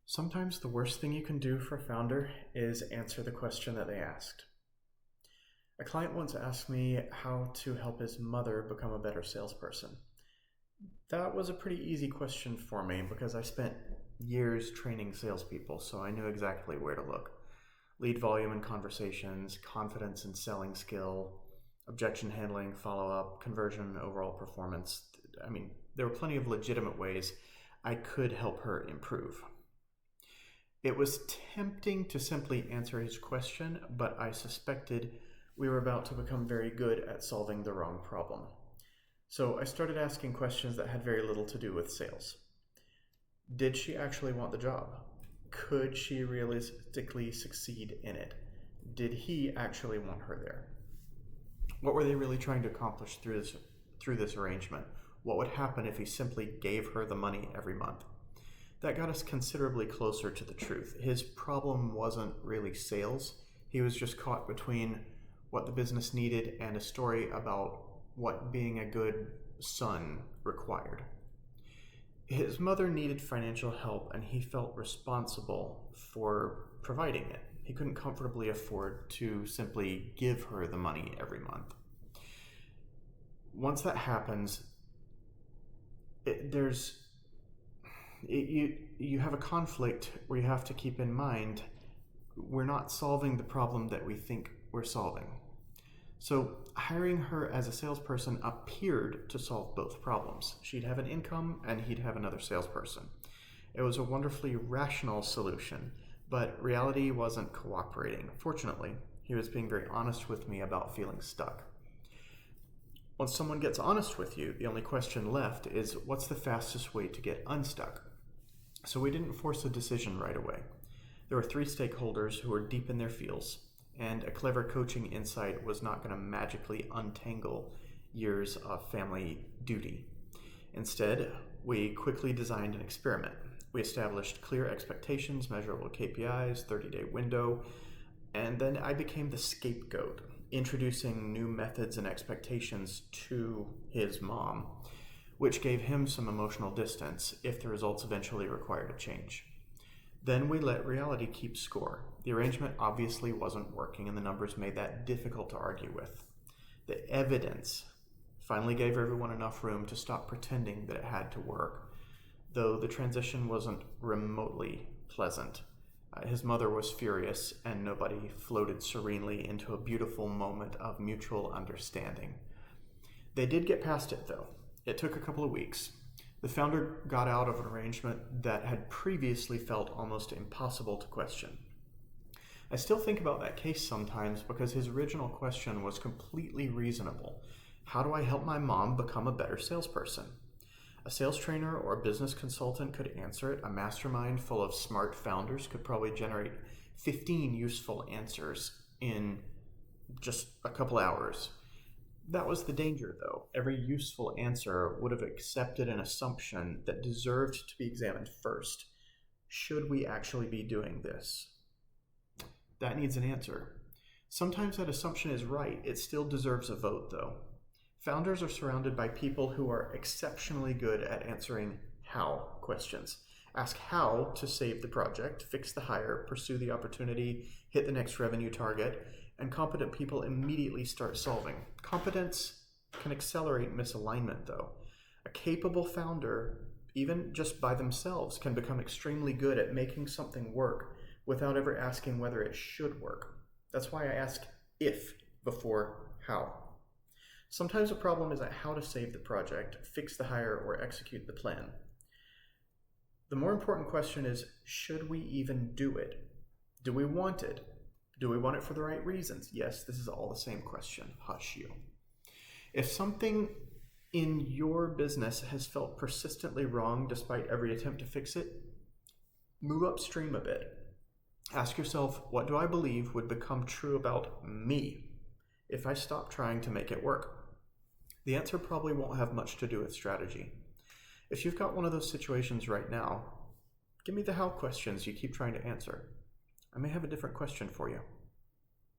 Sometimes the worst thing you can do for a founder is answer the question that they asked. A client once asked me how to help his mother become a better salesperson. That was a pretty easy question for me because I spent years training salespeople, so I knew exactly where to look. Lead volume in conversations, confidence in selling skill, objection handling, follow-up, conversion, overall performance. There were plenty of legitimate ways I could help her improve. It was tempting to simply answer his question, but I suspected we were about to become very good at solving the wrong problem. So I started asking questions that had very little to do with sales. Did she actually want the job? Could she realistically succeed in it? Did he actually want her there? What were they really trying to accomplish through this arrangement? What would happen if he simply gave her the money every month? That got us considerably closer to the truth. His problem wasn't really sales. He was just caught between what the business needed and a story about what being a good son required. His mother needed financial help and he felt responsible for providing it. He couldn't comfortably afford to simply give her the money every month. Once that happens, you have a conflict where you have to keep in mind we're not solving the problem that we think we're solving. So hiring her as a salesperson appeared to solve both problems. She'd have an income and he'd have another salesperson. It was a wonderfully rational solution, but reality wasn't cooperating. Fortunately, he was being very honest with me about feeling stuck. Once someone gets honest with you, the only question left is what's the fastest way to get unstuck? So we didn't force a decision right away. There were 3 stakeholders who were deep in their fields, and a clever coaching insight was not going to magically untangle years of family duty. Instead, we quickly designed an experiment. We established clear expectations, measurable KPIs, 30-day window, and then I became the scapegoat, introducing new methods and expectations to his mom, which gave him some emotional distance if the results eventually required a change. Then we let reality keep score. The arrangement obviously wasn't working and the numbers made that difficult to argue with. The evidence finally gave everyone enough room to stop pretending that it had to work, though the transition wasn't remotely pleasant. His mother was furious and nobody floated serenely into a beautiful moment of mutual understanding. They did get past it though. It took a couple of weeks. The founder got out of an arrangement that had previously felt almost impossible to question. I still think about that case sometimes because his original question was completely reasonable. How do I help my mom become a better salesperson? A sales trainer or a business consultant could answer it. A mastermind full of smart founders could probably generate 15 useful answers in just a couple hours. That was the danger, though. Every useful answer would have accepted an assumption that deserved to be examined first. Should we actually be doing this? That needs an answer. Sometimes that assumption is right. It still deserves a vote, though. Founders are surrounded by people who are exceptionally good at answering how questions. Ask how to save the project, fix the hire, pursue the opportunity, hit the next revenue target, and competent people immediately start solving. Competence can accelerate misalignment, though. A capable founder, even just by themselves, can become extremely good at making something work without ever asking whether it should work. That's why I ask if before how. Sometimes the problem isn't how to save the project, fix the hire, or execute the plan. The more important question is, should we even do it? Do we want it? Do we want it for the right reasons? Yes, this is all the same question. Hush you. If something in your business has felt persistently wrong despite every attempt to fix it, move upstream a bit. Ask yourself, what do I believe would become true about me if I stop trying to make it work? The answer probably won't have much to do with strategy. If you've got one of those situations right now, give me the how questions you keep trying to answer. I may have a different question for you.